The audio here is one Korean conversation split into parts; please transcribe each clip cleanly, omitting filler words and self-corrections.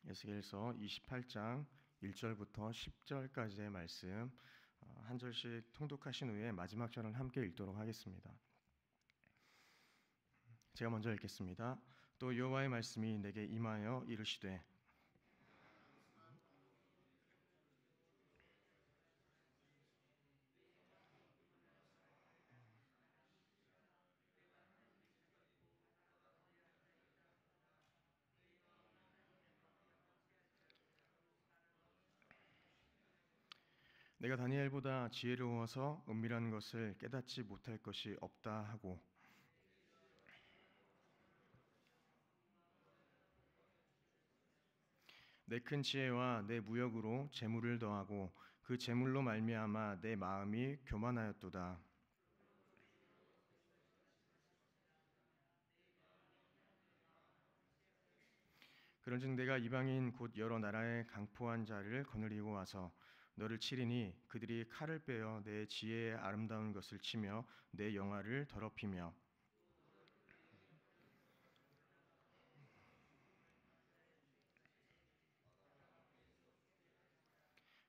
에스겔서 28장 1절부터 10절까지의 말씀 한 절씩 통독하신 후에 마지막 절을 함께 읽도록 하겠습니다. 제가 먼저 읽겠습니다. 또 여호와의 말씀이 내게 임하여 이르시되 내가 다니엘보다 지혜로워서 은밀한 것을 깨닫지 못할 것이 없다 하고 내 큰 지혜와 내 무역으로 재물을 더하고 그 재물로 말미암아 내 마음이 교만하였도다. 그런즉 내가 이방인 곧 여러 나라의 강포한 자를 거느리고 와서 너를 치리니 그들이 칼을 빼어 내 지혜의 아름다운 것을 치며 내 영화를 더럽히며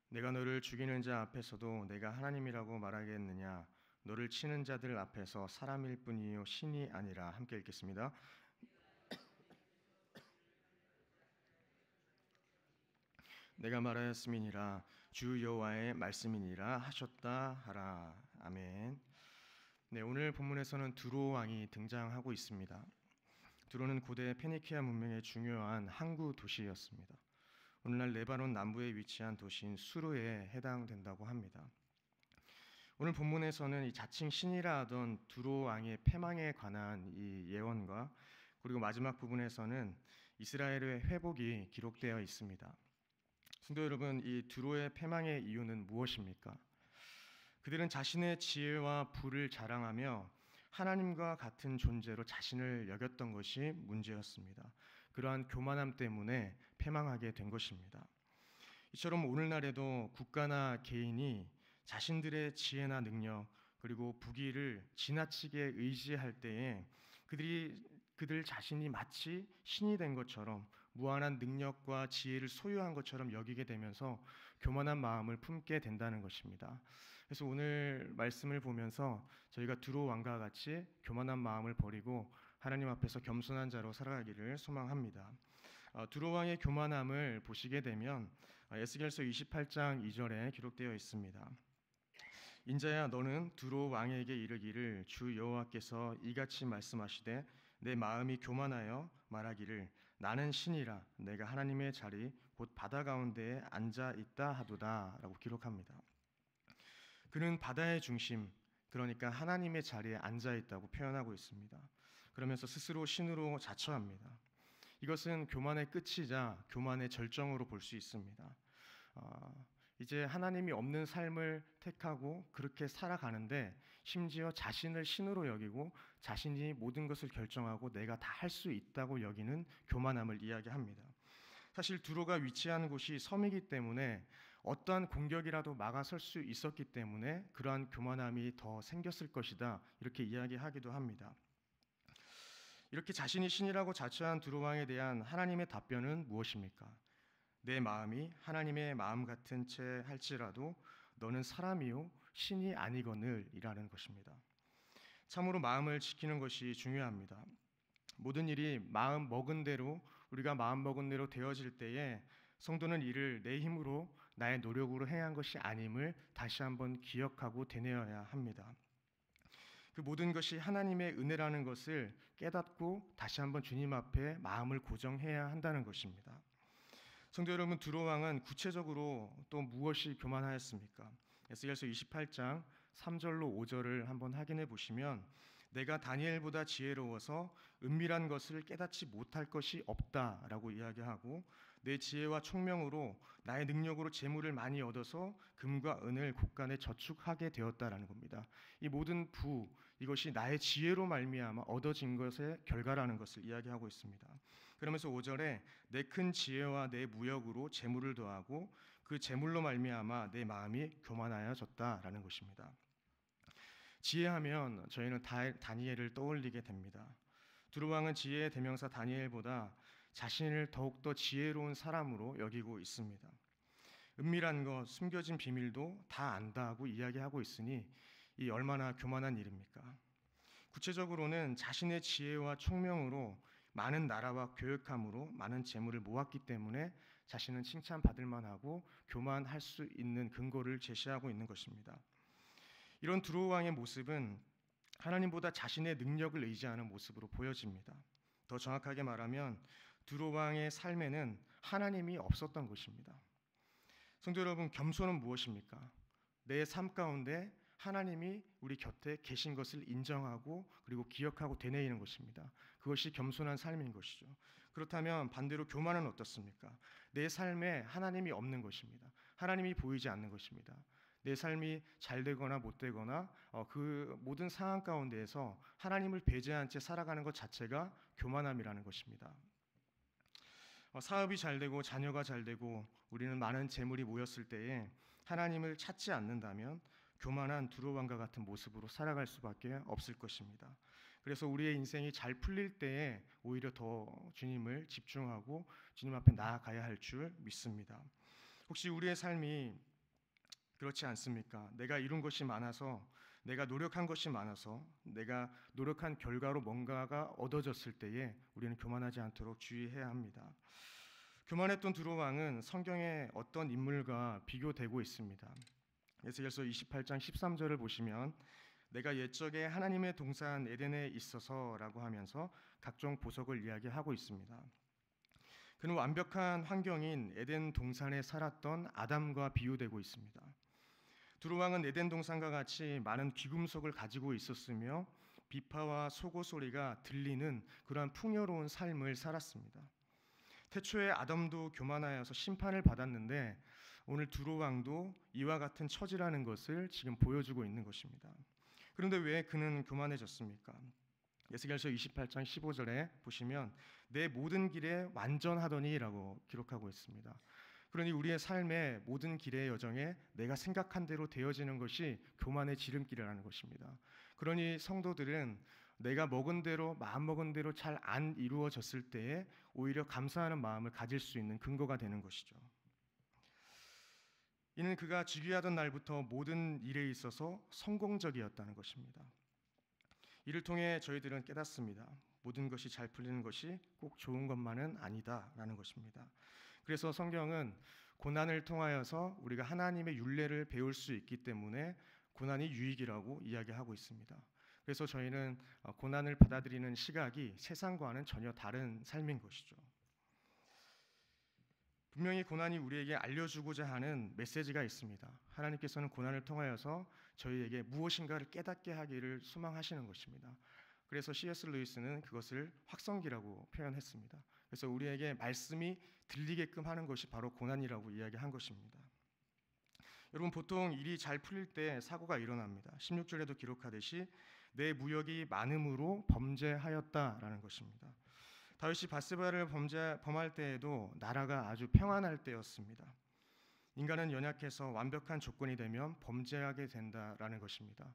내가 너를 죽이는 자 앞에서도 내가 하나님이라고 말하겠느냐? 너를 치는 자들 앞에서 사람일 뿐이요 신이 아니라. 함께 읽겠습니다. 내가 말하였음이니라 주 여호와의 말씀이니라 하셨다 하라. 아멘. 네, 오늘 본문에서는 두로 왕이 등장하고 있습니다. 두로는 고대 페니키아 문명의 중요한 항구 도시였습니다. 오늘날 레바논 남부에 위치한 도시인 수르에 해당된다고 합니다. 오늘 본문에서는 이 자칭 신이라 하던 두로 왕의 패망에 관한 이 예언과 그리고 마지막 부분에서는 이스라엘의 회복이 기록되어 있습니다. 성도 여러분, 이 두로의 패망의 이유는 무엇입니까? 그들은 자신의 지혜와 부를 자랑하며 하나님과 같은 존재로 자신을 여겼던 것이 문제였습니다. 그러한 교만함 때문에 패망하게 된 것입니다. 이처럼 오늘날에도 국가나 개인이 자신들의 지혜나 능력 그리고 부귀를 지나치게 의지할 때에 그들 자신이 마치 신이 된 것처럼 무한한 능력과 지혜를 소유한 것처럼 여기게 되면서 교만한 마음을 품게 된다는 것입니다. 그래서 오늘 말씀을 보면서 저희가 두로 왕과 같이 교만한 마음을 버리고 하나님 앞에서 겸손한 자로 살아가기를 소망합니다. 두로 왕의 교만함을 보시게 되면 에스겔서 28장 2절에 기록되어 있습니다. 인자야 너는 두로 왕에게 이르기를 주 여호와께서 이같이 말씀하시되 내 마음이 교만하여 말하기를 나는 신이라 내가 하나님의 자리 곧 바다 가운데에 앉아 있다 하도다 라고 기록합니다. 그는 바다의 중심, 그러니까 하나님의 자리에 앉아 있다고 표현하고 있습니다. 그러면서 스스로 신으로 자처합니다. 이것은 교만의 끝이자 교만의 절정으로 볼 수 있습니다. 이제 하나님이 없는 삶을 택하고 그렇게 살아가는데 심지어 자신을 신으로 여기고 자신이 모든 것을 결정하고 내가 다 할 수 있다고 여기는 교만함을 이야기합니다. 사실 두로가 위치한 곳이 섬이기 때문에 어떠한 공격이라도 막아설 수 있었기 때문에 그러한 교만함이 더 생겼을 것이다 이렇게 이야기하기도 합니다. 이렇게 자신이 신이라고 자처한 두로 왕에 대한 하나님의 답변은 무엇입니까? 내 마음이 하나님의 마음 같은 채 할지라도 너는 사람이요 신이 아니거늘 이라는 것입니다. 참으로 마음을 지키는 것이 중요합니다. 모든 일이 마음 먹은 대로 우리가 마음 먹은 대로 되어질 때에 성도는 이를 내 힘으로 나의 노력으로 행한 것이 아님을 다시 한번 기억하고 되뇌어야 합니다. 그 모든 것이 하나님의 은혜라는 것을 깨닫고 다시 한번 주님 앞에 마음을 고정해야 한다는 것입니다. 성도 여러분, 두로 왕은 구체적으로 또 무엇이 교만하였습니까? 에스겔서 28장 3절로 5절을 한번 확인해 보시면 내가 다니엘보다 지혜로워서 은밀한 것을 깨닫지 못할 것이 없다라고 이야기하고 내 지혜와 총명으로 나의 능력으로 재물을 많이 얻어서 금과 은을 곳간에 저축하게 되었다라는 겁니다. 이 모든 이것이 나의 지혜로 말미암아 얻어진 것의 결과라는 것을 이야기하고 있습니다. 그러면서 5절에 내 큰 지혜와 내 무역으로 재물을 더하고 그 재물로 말미암아 내 마음이 교만하여졌다라는 것입니다. 지혜하면 저희는 다니엘을 떠올리게 됩니다. 두로 왕은 지혜의 대명사 다니엘보다 자신을 더욱더 지혜로운 사람으로 여기고 있습니다. 은밀한 것, 숨겨진 비밀도 다 안다고 이야기하고 있으니 이 얼마나 교만한 일입니까? 구체적으로는 자신의 지혜와 총명으로 많은 나라와 교역함으로 많은 재물을 모았기 때문에 자신은 칭찬받을 만하고 교만할 수 있는 근거를 제시하고 있는 것입니다. 이런 두로 왕의 모습은 하나님보다 자신의 능력을 의지하는 모습으로 보여집니다. 더 정확하게 말하면 두로 왕의 삶에는 하나님이 없었던 것입니다. 성도 여러분, 겸손은 무엇입니까? 내 삶 가운데 하나님이 우리 곁에 계신 것을 인정하고 그리고 기억하고 되뇌이는 것입니다. 그것이 겸손한 삶인 것이죠. 그렇다면 반대로 교만은 어떻습니까? 내 삶에 하나님이 없는 것입니다. 하나님이 보이지 않는 것입니다. 내 삶이 잘 되거나 못 되거나 그 모든 상황 가운데에서 하나님을 배제한 채 살아가는 것 자체가 교만함이라는 것입니다. 사업이 잘 되고 자녀가 잘 되고 우리는 많은 재물이 모였을 때에 하나님을 찾지 않는다면 교만한 두로 왕과 같은 모습으로 살아갈 수밖에 없을 것입니다. 그래서 우리의 인생이 잘 풀릴 때에 오히려 더 주님을 집중하고 주님 앞에 나아가야 할 줄 믿습니다. 혹시 우리의 삶이 그렇지 않습니까? 내가 이룬 것이 많아서, 내가 노력한 것이 많아서, 내가 노력한 결과로 뭔가가 얻어졌을 때에 우리는 교만하지 않도록 주의해야 합니다. 교만했던 두로 왕은 성경의 어떤 인물과 비교되고 있습니다. 에스겔서 28장 13절을 보시면 내가 옛적에 하나님의 동산 에덴에 있어서라고 하면서 각종 보석을 이야기하고 있습니다. 그는 완벽한 환경인 에덴 동산에 살았던 아담과 비유되고 있습니다. 두로 왕은 에덴 동산과 같이 많은 귀금속을 가지고 있었으며 비파와 소고 소리가 들리는 그러한 풍요로운 삶을 살았습니다. 태초에 아담도 교만하여서 심판을 받았는데 오늘 두로 왕도 이와 같은 처지라는 것을 지금 보여주고 있는 것입니다. 그런데 왜 그는 교만해졌습니까? 에스겔서 28장 15절에 보시면 내 모든 길에 완전하더니라고 기록하고 있습니다. 그러니 우리의 삶의 모든 길의 여정에 내가 생각한 대로 되어지는 것이 교만의 지름길이라는 것입니다. 그러니 성도들은 내가 먹은 대로 마음 먹은 대로 잘 안 이루어졌을 때에 오히려 감사하는 마음을 가질 수 있는 근거가 되는 것이죠. 이는 그가 즉위하던 날부터 모든 일에 있어서 성공적이었다는 것입니다. 이를 통해 저희들은 깨닫습니다. 모든 것이 잘 풀리는 것이 꼭 좋은 것만은 아니다라는 것입니다. 그래서 성경은 고난을 통하여서 우리가 하나님의 율례를 배울 수 있기 때문에 고난이 유익이라고 이야기하고 있습니다. 그래서 저희는 고난을 받아들이는 시각이 세상과는 전혀 다른 삶인 것이죠. 분명히 고난이 우리에게 알려주고자 하는 메시지가 있습니다. 하나님께서는 고난을 통하여서 저희에게 무엇인가를 깨닫게 하기를 소망하시는 것입니다. 그래서 C.S. 루이스는 그것을 확성기라고 표현했습니다. 그래서 우리에게 말씀이 들리게끔 하는 것이 바로 고난이라고 이야기한 것입니다. 여러분, 보통 일이 잘 풀릴 때 사고가 일어납니다. 16절에도 기록하듯이 내 무역이 많음으로 범죄하였다라는 것입니다. 다윗이 밧세바를 범할 때에도 나라가 아주 평안할 때였습니다. 인간은 연약해서 완벽한 조건이 되면 범죄하게 된다라는 것입니다.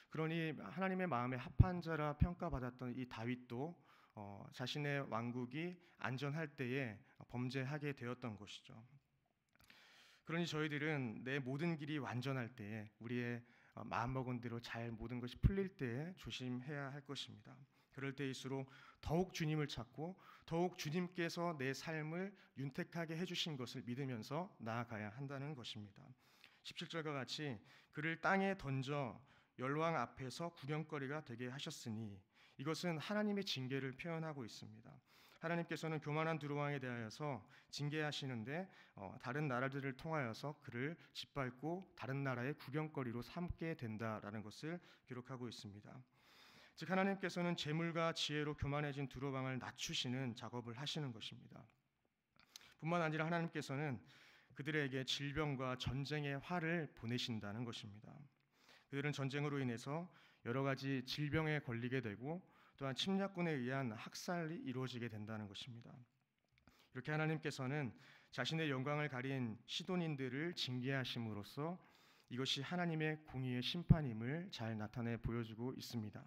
그러니 하나님의 마음에 합한 자라 평가받았던 이 다윗도 자신의 왕국이 안전할 때에 범죄하게 되었던 것이죠. 그러니 저희들은 내 모든 길이 완전할 때에 우리의 마음먹은 대로 잘 모든 것이 풀릴 때에 조심해야 할 것입니다. 그럴 때일수록 더욱 주님을 찾고 더욱 주님께서 내 삶을 윤택하게 해주신 것을 믿으면서 나아가야 한다는 것입니다. 17절과 같이 그를 땅에 던져 열왕 앞에서 구경거리가 되게 하셨으니 이것은 하나님의 징계를 표현하고 있습니다. 하나님께서는 교만한 두로 왕에 대하여서 징계하시는데 다른 나라들을 통하여서 그를 짓밟고 다른 나라의 구경거리로 삼게 된다라는 것을 기록하고 있습니다. 즉 하나님께서는 재물과 지혜로 교만해진 두로 왕을 낮추시는 작업을 하시는 것입니다. 뿐만 아니라 하나님께서는 그들에게 질병과 전쟁의 화를 보내신다는 것입니다. 그들은 전쟁으로 인해서 여러 가지 질병에 걸리게 되고 또한 침략군에 의한 학살이 이루어지게 된다는 것입니다. 이렇게 하나님께서는 자신의 영광을 가린 시돈인들을 징계하심으로써 이것이 하나님의 공의의 심판임을 잘 나타내 보여주고 있습니다.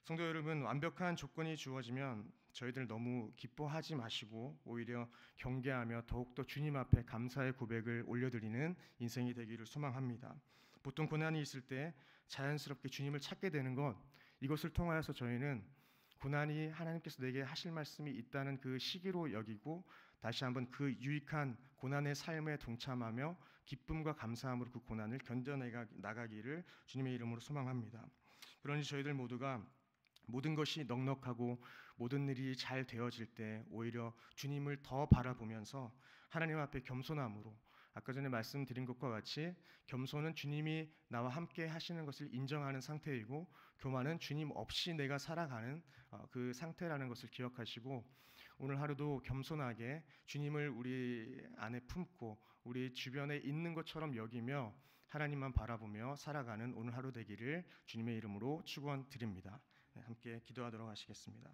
성도 여러분, 완벽한 조건이 주어지면 저희들 너무 기뻐하지 마시고 오히려 경계하며 더욱더 주님 앞에 감사의 고백을 올려드리는 인생이 되기를 소망합니다. 보통 고난이 있을 때 자연스럽게 주님을 찾게 되는 것, 이것을 통하여서 저희는 고난이 하나님께서 내게 하실 말씀이 있다는 그 시기로 여기고 다시 한번 그 유익한 고난의 삶에 동참하며 기쁨과 감사함으로 그 고난을 견뎌나가기를 주님의 이름으로 소망합니다. 그러니 저희들 모두가 모든 것이 넉넉하고 모든 일이 잘 되어질 때 오히려 주님을 더 바라보면서 하나님 앞에 겸손함으로, 아까 전에 말씀드린 것과 같이 겸손은 주님이 나와 함께 하시는 것을 인정하는 상태이고, 교만은 주님 없이 내가 살아가는 그 상태라는 것을 기억하시고, 오늘 하루도 겸손하게 주님을 우리 안에 품고 우리 주변에 있는 것처럼 여기며 하나님만 바라보며 살아가는 오늘 하루 되기를 주님의 이름으로 축원드립니다. 함께 기도하도록 하시겠습니다.